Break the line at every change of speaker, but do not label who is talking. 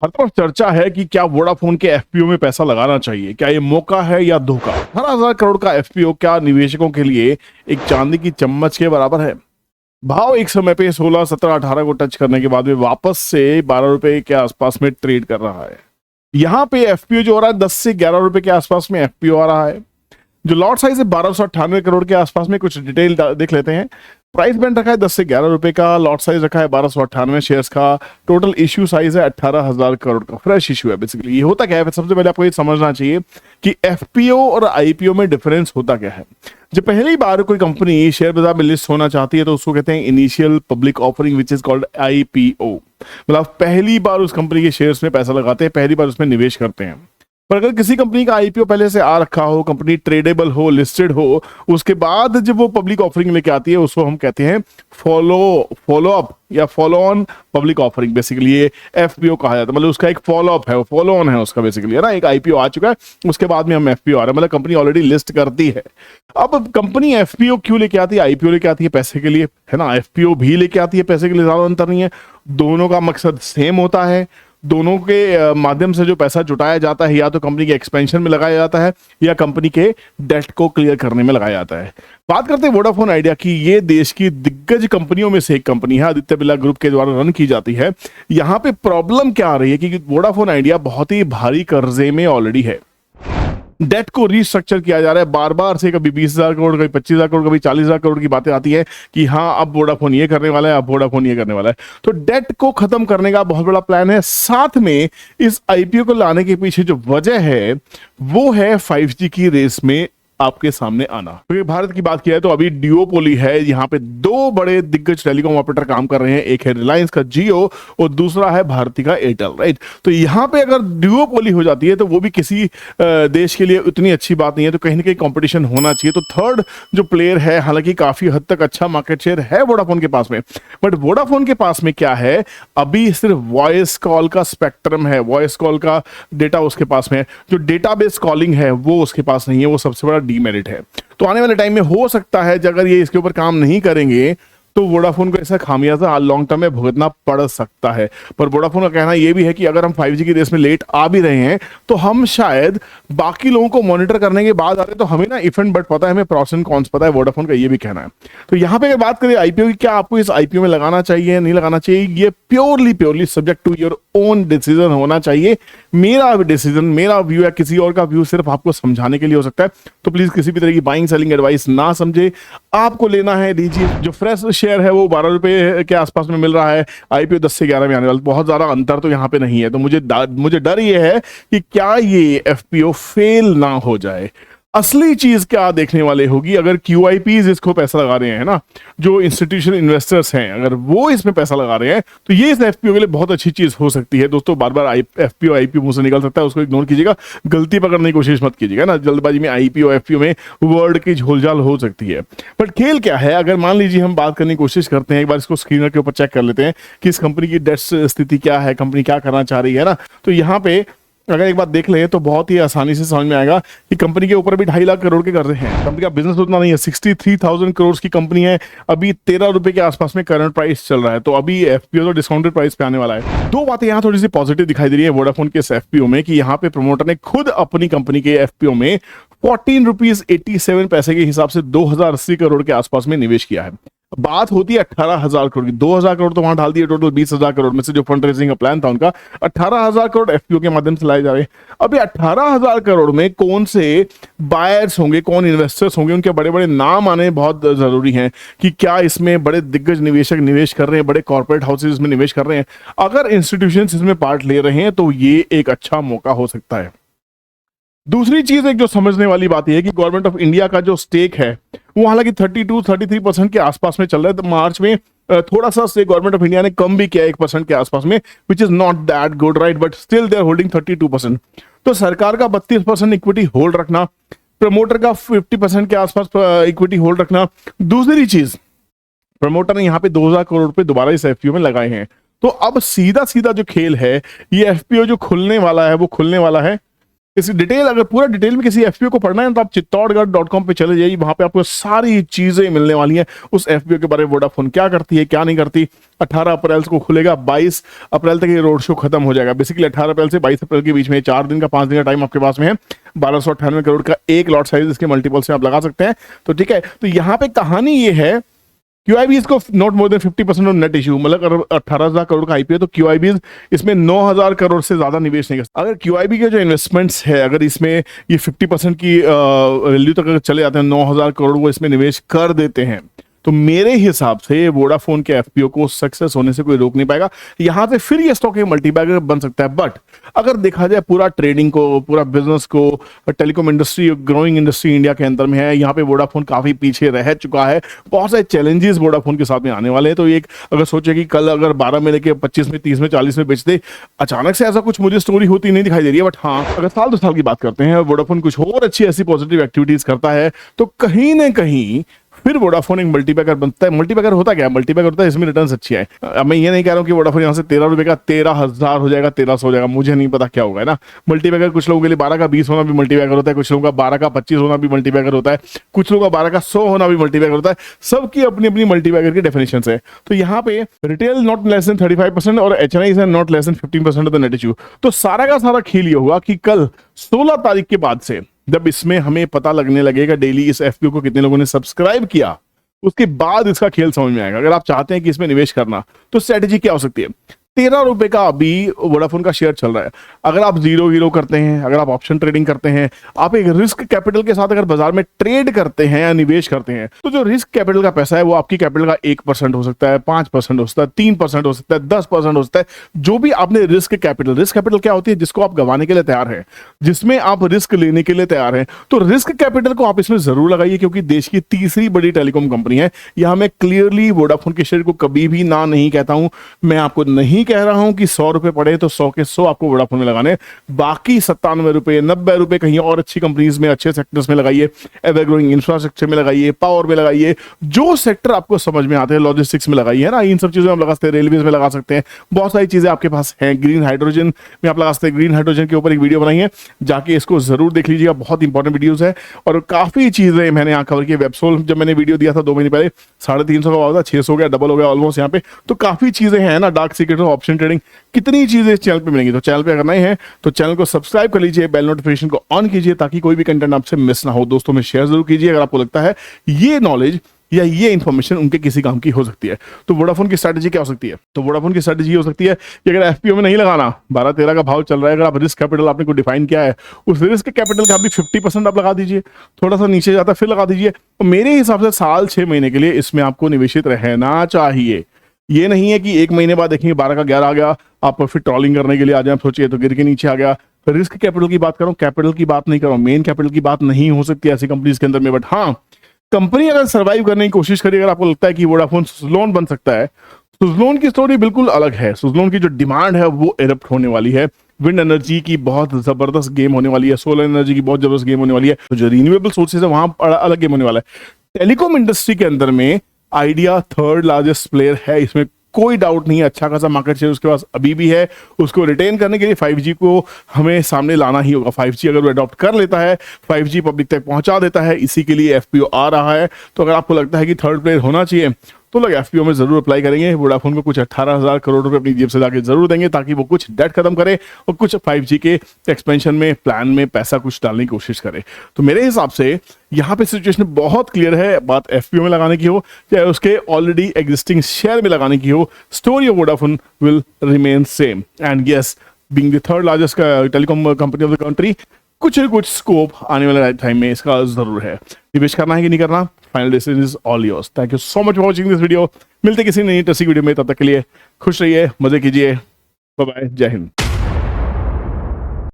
हर तरफ चर्चा है कि क्या वोडाफोन के एफपीओ में पैसा लगाना चाहिए, क्या ये मौका है या धोखा। 18,000 करोड़ का एफपीओ क्या निवेशकों के लिए एक चांदी की चम्मच के बराबर है। भाव एक समय पे 16, 17, 18 को टच करने के बाद में वापस से 12 रुपए के आसपास में ट्रेड कर रहा है। यहाँ पे एफपीओ जो हो रहा है 10 से 11 रुपए के आसपास में एफपीओ आ रहा है। जो लॉट साइज है 1298 करोड़ के आसपास में। कुछ डिटेल देख लेते हैं। प्राइस बैंड रखा है 10 से 11 रुपए का, लॉट साइज रखा है 1298 शेयर्स का, टोटल इश्यू साइज है 18,000 करोड़ का, फ्रेश इश्यू है। बेसिकली ये होता क्या है, सबसे पहले आपको ये समझना चाहिए कि एफपीओ और आईपीओ में डिफरेंस होता क्या है। जब पहली बार कोई कंपनी शेयर बाजार में लिस्ट होना चाहती है तो उसको कहते हैं initial public offering which is called IPO. मतलब पहली बार उस कंपनी के शेयर्स में पैसा लगाते हैं, पहली बार उसमें निवेश करते हैं। पर अगर किसी कंपनी का आईपीओ पहले से आ रखा हो, कंपनी ट्रेडेबल हो, लिस्टेड हो, उसके बाद जब वो पब्लिक ऑफरिंग लेके आती है उसको हम कहते हैं फॉलो अप या follow on public offering. Basically ये एफपीओ कहा जाता है। मतलब उसका एक फॉलो अप है, फॉलो ऑन है उसका बेसिकली, है ना। एक आईपीओ आ चुका है, उसके बाद में हम एफपीओ आ रहा है, मतलब कंपनी ऑलरेडी लिस्ट करती है। अब कंपनी एफपीओ क्यों लेके आती है, आईपीओ लेके आती है पैसे के लिए, है ना। एफपीओ भी लेके आती है पैसे के लिए, ज्यादा अंतर नहीं है। दोनों का मकसद सेम होता है। दोनों के माध्यम से जो पैसा जुटाया जाता है या तो कंपनी के एक्सपेंशन में लगाया जाता है या कंपनी के डेट को क्लियर करने में लगाया जाता है। बात करते हैं वोडाफोन आइडिया की। ये देश की दिग्गज कंपनियों में से एक कंपनी है, आदित्य बिरला ग्रुप के द्वारा रन की जाती है। यहाँ पे प्रॉब्लम क्या आ रही है कि वोडाफोन आइडिया बहुत ही भारी कर्जे में ऑलरेडी है। डेट को रीस्ट्रक्चर किया जा रहा है बार बार से, कभी 20,000 करोड़, कभी 25,000 करोड़, कभी 40,000 करोड़ की बातें आती है कि हाँ अब वोडाफोन ये करने वाला है, अब वोडाफोन ये करने वाला है। तो डेट को खत्म करने का बहुत बड़ा प्लान है। साथ में इस आईपीओ को लाने के पीछे जो वजह है वो है 5G की रेस में आपके सामने आना। क्योंकि भारत की बात की है तो अभी डिओपोली है। यहाँ पे दो बड़े दिग्गज टेलीकॉम ऑपरेटर काम कर रहे हैं, एक है रिलायंस का जियो और दूसरा है भारती का एयरटेल, राइट। तो यहाँ पे अगर डिओपोली हो जाती है तो वो भी किसी देश के लिए उतनी अच्छी बात नहीं है, तो कहीं ना कहीं कंपटीशन होना चाहिए। तो थर्ड जो प्लेयर है, हालांकि काफी हद तक अच्छा मार्केट शेयर है वोडाफोन के पास में, बट वोडाफोन के पास में क्या है, अभी सिर्फ वॉइस कॉल का स्पेक्ट्रम है, वॉइस कॉल का डेटा उसके पास में है। जो डेटाबेस कॉलिंग है वो उसके पास नहीं है, वो सबसे बड़ा डीमेरिट है। तो आने वाले टाइम में हो सकता है अगर ये इसके ऊपर काम नहीं करेंगे तो वोडाफोन को ऐसा खामियाजा लॉन्ग टर्म में भुगतना पड़ सकता है। पर वोडाफोन का कहना ये भी है कि अगर हम 5G की रेस में लेट आ भी रहे हैं तो हम शायद बाकी लोगों को मॉनिटर करने के बाद आ रहे, तो हमें ना इफ एंड बट पता है, हमें प्रॉस एंड कॉन्स पता है। वोडाफोन का ये भी कहना है। तो यहाँ पे अगर बात करें आईपीओ की, क्या आपको इस आईपीओ में लगाना चाहिए नहीं लगाना चाहिए, ये purely subject to your own decision होना चाहिए। मेरा डिसीजन, मेरा व्यू या किसी और का व्यू सिर्फ आपको समझाने के लिए हो सकता है। तो प्लीज किसी भी तरह की बाइंग सेलिंग एडवाइस ना समझे। आपको लेना है लीजिए। जो फ्रेश शेयर है वो 12 रुपए के आसपास में मिल रहा है, आईपीओ 10 से 11 में आने वाला। बहुत ज्यादा अंतर तो यहाँ पे नहीं है। तो मुझे डर ये है कि क्या ये एफपीओ फेल ना हो जाए। असली चीज क्या देखने वाले होगी अगर क्यूआईपीज इसको पैसा लगा रहे हैं ना, जो इंस्टीट्यूशनल इन्वेस्टर्स हैं, अगर वो इसमें पैसा लगा रहे हैं तो ये इस एफपीओ के लिए बहुत अच्छी चीज हो सकती है। दोस्तों बार बार एफपीओ आईपीओ मुंह से निकल सकता है, उसको इग्नोर कीजिएगा, गलती पकड़ने की कोशिश मत कीजिएगा ना। जल्दबाजी में आईपीओ एफपीओ में वर्ड की झोलझाल हो सकती है। बट खेल क्या है, अगर मान लीजिए हम बात करने की कोशिश करते हैं, एक बार इसको स्क्रीनर के ऊपर चेक कर लेते हैं कि इस कंपनी की डेट स्थिति क्या है, कंपनी क्या करना चाह रही है ना। तो यहाँ पे अगर एक बात देख लें तो बहुत ही आसानी से समझ में आएगा कि कंपनी के ऊपर भी 2.5 लाख करोड़ के कर्जे हैं। कंपनी का बिजनेस उतना नहीं है, 63,000 करोड़ की कंपनी है। अभी 13 रुपए के आसपास में करंट प्राइस चल रहा है। तो अभी एफपीओ तो डिस्काउंटेड प्राइस पे आने वाला है। दो बातें यहाँ थोड़ी सी पॉजिटिव दिखाई दे रही है वोडाफोन के इस एफपीओ में, कि यहाँ पे प्रमोटर ने खुद अपनी कंपनी के एफपीओ में 14 रुपीज 87 पैसे के हिसाब से 2080 करोड़ के आसपास में निवेश किया है। बात होती है 18,000 करोड़ की, 2,000 करोड़ तो वहां डाल दिए, टोटल 20,000 करोड़ में से जो फंड रेजिंग का प्लान था उनका 18,000 करोड़ एफपीओ के माध्यम से लाए जा रहे हैं। अभी 18,000 करोड़ में कौन से बायर्स होंगे, कौन इन्वेस्टर्स होंगे, उनके बड़े बड़े नाम आने बहुत जरूरी हैं कि क्या इसमें बड़े दिग्गज निवेशक निवेश कर रहे हैं, बड़े कॉर्पोरेट हाउसेज इसमें निवेश कर रहे हैं। अगर इंस्टीट्यूशंस इसमें पार्ट ले रहे हैं तो ये एक अच्छा मौका हो सकता है। दूसरी चीज एक जो समझने वाली बात यह है कि गवर्नमेंट ऑफ इंडिया का जो स्टेक है वो हालांकि 32-33% के आसपास में चल रहा है। तो मार्च में थोड़ा सा स्टेक गवर्नमेंट ऑफ इंडिया ने कम भी किया 1% के आसपास में, which is not that good, right, but still they are holding 32%। तो सरकार का 32% इक्विटी होल्ड रखना, प्रमोटर का 50% के आसपास इक्विटी होल्ड रखना। दूसरी चीज, प्रमोटर ने यहाँ पे 2,000 करोड़ रुपए दोबारा इस एफपीओ में लगाए हैं। तो अब सीधा सीधा जो खेल है, ये एफपीओ जो खुलने वाला है वो खुलने वाला है इस डिटेल, अगर पूरा डिटेल में किसी एफपीओ को पढ़ना है तो आप चित्तौड़गढ़.com पे चले जाइए, वहां पे आपको सारी चीजें मिलने वाली हैं उस एफपीओ के बारे में। वोडाफोन क्या करती है, क्या नहीं करती। 18 अप्रैल को खुलेगा, 22 अप्रैल तक ये रोड शो खत्म हो जाएगा। बेसिकली 18 अप्रैल से 22 अप्रैल के बीच में 4 दिन का 5 दिन का टाइम आपके पास में है। 1298 करोड़ का एक लॉट साइज इसके मल्टीपल से आप लगा सकते हैं। तो ठीक है, तो यहाँ पे कहानी ये है, QIBs को not more than 50% of net issue, मतलब अगर 18,000 करोड़ का आईपीओ तो QIBs इसमें 9,000 करोड़ से ज्यादा निवेश नहीं कर। अगर QIB के जो इन्वेस्टमेंट्स है, अगर इसमें ये 50% की वैल्यू तक अगर चले जाते हैं, 9,000 करोड़ वो इसमें निवेश कर देते हैं, तो मेरे हिसाब से वोडाफोन के एफपीओ को सक्सेस होने से कोई रोक नहीं पाएगा। यहां से फिर ये स्टॉक एक मल्टीबैगर बन सकता है। बट अगर देखा जाए पूरा ट्रेडिंग को, पूरा बिजनेस को, telecom industry growing industry India के अंदर में है, यहाँ पे वोडाफोन काफी पीछे रह चुका है। बहुत सारे चैलेंजेस वोडाफोन के साथ में आने वाले हैं। तो एक अगर सोचे कि कल अगर 12 में लेके 25 में, 30 में, 40 में बेच दे, अचानक से ऐसा कुछ मुझे स्टोरी होती नहीं दिखाई दे रही है। बट हाँ, अगर साल 2 साल की बात करते हैं, वोडाफोन कुछ और अच्छी ऐसी पॉजिटिव एक्टिविटीज करता है, तो कहीं ना कहीं फिर वोडाफोन एक मल्टीबैगर बनता है। मल्टीबैगर होता क्या है? मल्टीबैगर होता है इसमें रिटर्न्स अच्छी आए। अब मैं ये नहीं कह रहा हूँ कि वोडाफोन यहाँ से 13 रुपए का 13,000 हो जाएगा, 1300 हो जाएगा, मुझे नहीं पता क्या होगा, है ना। मल्टीबैगर कुछ लोगों के लिए 12 का 20 होना भी मल्टीबैगर होता है, कुछ लोगों का 12 का 25 होना भी मल्टीबैगर होता है, कुछ लोगों का 12 का 100 होना भी मल्टीबैगर होता है। सबकी अपनी अपनी मल्टीबैगर की डेफिनेशन है। तो यहाँ पे रिटेल नॉट लेस देन 35% और HNI is not less than 15% of the net issue. तो सारा का सारा खेल ये होगा कि कल 16 तारीख के बाद से जब इसमें हमें पता लगने लगेगा डेली इस एफपीओ को कितने लोगों ने सब्सक्राइब किया, उसके बाद इसका खेल समझ में आएगा। अगर आप चाहते हैं कि इसमें निवेश करना, तो स्ट्रेटेजी क्या हो सकती है? 13 रुपए का अभी वोडाफोन का शेयर चल रहा है। अगर आप जीरो करते हैं, अगर आप ऑप्शन ट्रेडिंग करते हैं, आप एक रिस्क कैपिटल के साथ अगर बाजार में ट्रेड करते हैं या निवेश करते हैं, तो जो रिस्क कैपिटल का पैसा है वो आपकी कैपिटल का 1% हो सकता है, 5% हो सकता है, 3% हो सकता है, 10% हो सकता है। जो भी आपने रिस्क कैपिटल क्या होती है? जिसको आप गंवाने के लिए तैयार हैं, जिसमें आप रिस्क लेने के लिए तैयार हैं, तो रिस्क कैपिटल को आप इसमें जरूर लगाइए, क्योंकि देश की तीसरी बड़ी टेलीकॉम कंपनी है। यहां मैं क्लियरली वोडाफोन के शेयर को कभी भी ना नहीं कहता हूं। मैं आपको नहीं कह रहा हूं कि 100 रुपए पड़े तो 100 के 100 आपको वोडाफोन में लगाने, बाकी 97 रुपए, 90 रुपए कहीं और अच्छी कंपनीज में, अच्छे सेक्टर्स में लगाइए, एवर ग्रोइंग इंफ्रास्ट्रक्चर में लगाइए, पावर में लगाइए, जो सेक्टर आपको समझ में आते हैं, लॉजिस्टिक्स में लगाइए, है ना। इन सब चीजों में आप लगा सकते हैं, रेलवे में लगा सकते हैं, बहुत सारी चीजें आपके पास हैं। ग्रीन हाइड्रोजन में आप लगा सकते हैं, ग्रीन हाइड्रोजन के ऊपर एक वीडियो बनाई है, जाके इसको जरूर देख लीजिएगा, बहुत इंपॉर्टेंट वीडियोस है। और काफी चीजें मैंने यहाँ कवर की। वेबसोल जब मैंने वीडियो दिया था 2 महीने पहले, 350 का भाव था, 600 हो गया, डबल हो गया ऑलमोस्ट यहाँ पे। तो काफी चीजें हैं ना, डार्क सीक्रेट, ऑप्शन ट्रेडिंग, कितनी चीजें इस चैनल पे मिलेंगी। तो चैनल पे अगर नए हैं तो चैनल को सब्सक्राइब कर लीजिए, बेल नोटिफिकेशन को ऑन कीजिए, ताकि कोई भी कंटेंट आपसे मिस ना हो। दोस्तों में शेयर जरूर कीजिए अगर आपको लगता है ये नॉलेज या ये इंफॉर्मेशन उनके किसी काम की हो सकती है। तो वोडाफोन की स्ट्रेटजी क्या हो सकती है? तो वोडाफोन की स्ट्रेटजी हो सकती है कि अगर एफपीओ में नहीं लगाना, 12-13 का भाव चल रहा है, अगर आप रिस्क कैपिटल आपने को डिफाइन किया है, उस रिस्क कैपिटल का भी 50% आप लगा दीजिए, थोड़ा सा नीचे जाता फिर लगा दीजिए। तो मेरे हिसाब से साल 6 महीने के लिए इसमें आपको निवेशित रहना चाहिए। ये नहीं है कि 1 महीने बाद देखेंगे 12 का 11 आ गया, आप फिर ट्रॉलिंग करने के लिए आ जाए, सोचिए तो गिर के नीचे आ गया। रिस्क कैपिटल की बात करो, कैपिटल की बात नहीं करो, मेन कैपिटल की बात नहीं हो सकती ऐसी कंपनीज के अंदर में। बट हाँ, कंपनी अगर सर्वाइव करने की कोशिश करेगी, अगर आपको लगता है कि वोडाफोन सुज़लोन बन सकता है, सुज़लोन की स्टोरी बिल्कुल अलग है। सुज़लोन की जो डिमांड है वो इरप्ट होने वाली है। विंड एनर्जी की बहुत जबरदस्त गेम होने वाली है, सोलर एनर्जी की बहुत जबरदस्त गेम होने वाली है, तो जो रिन्यूएबल सोर्सेज है वहां अलग गेम होने वाला है। टेलीकॉम इंडस्ट्री के अंदर में आइडिया 3rd लार्जेस्ट प्लेयर है, इसमें कोई डाउट नहीं है। अच्छा खासा मार्केट शेयर उसके पास अभी भी है। उसको रिटेन करने के लिए 5G को हमें सामने लाना ही होगा। 5G अगर वो अडॉप्ट कर लेता है, 5G पब्लिक तक पहुंचा देता है, इसी के लिए एफपीओ आ रहा है। तो अगर आपको लगता है कि 3rd प्लेयर होना चाहिए, तो लोग एफपीओ में जरूर अप्लाई करेंगे। वोडाफोन को कुछ 18,000 करोड़ रुपए अपनी जेब से लाके जरूर देंगे, ताकि वो कुछ डेट खत्म करे और कुछ 5G के एक्सपेंशन में, प्लान में पैसा कुछ डालने की कोशिश करे। तो मेरे हिसाब से यहाँ पे सिचुएशन बहुत क्लियर है। बात एफपीओ में लगाने की हो चाहे उसके ऑलरेडी एग्जिस्टिंग शेयर में लगाने की हो, story of Vodafone will remain same. And yes, being the 3rd largest telecom company of the country, कुछ न कुछ स्कोप आने वाले टाइम में इसका जरूर है। निवेश करना है कि नहीं करना, final decision is all yours. Thank you so much for watching this video. मिलते किसी नई इंटरेस्टिंग वीडियो में, तब तक के लिए खुश रहिए, मजे कीजिए, बाय बाय, जय हिंद।